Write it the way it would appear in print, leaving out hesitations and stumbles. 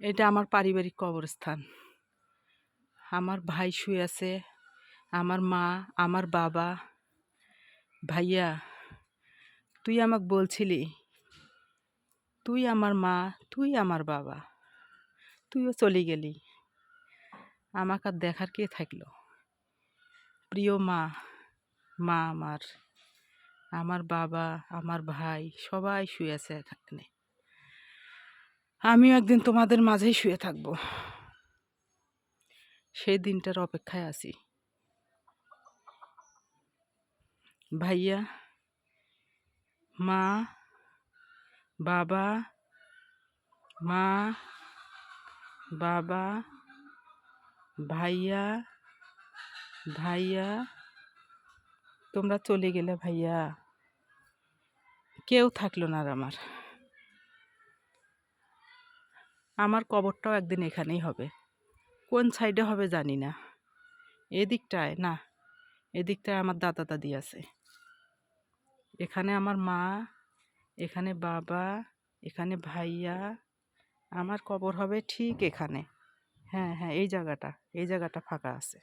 এটা আমার পারিবারিক কবরস্থান। আমার ভাই শুয়ে আছে, আমার মা, আমার বাবা। ভাইয়া, তুই আমাকে বলছিলি তুই আমার মা, তুই আমার বাবা, তুইও চলে গেলি, আমাকে আর দেখার কে থাকলো? প্রিয় মা, মা আমার, আমার বাবা, আমার ভাই সবাই শুয়ে আছে এখানে। আমিও একদিন তোমাদের মাঝেই শুয়ে থাকবো। সেই দিনটার অপেক্ষায় আছি। ভাইয়া, মা, বাবা, মা, বাবা, ভাইয়া, ভাইয়া, তোমরা চলে গেলে ভাইয়া, কেউ থাকলো না আর আমার। আমার কবরটাও একদিন এখানেই হবে। কোন সাইডে হবে জানি না। এদিকটায় না, এদিকটায় আমার দাদা দাদি আছে। এখানে আমার মা, এখানে বাবা, এখানে ভাইয়া। আমার কবর হবে ঠিক এখানে। হ্যাঁ হ্যাঁ, এই জায়গাটা ফাঁকা আছে।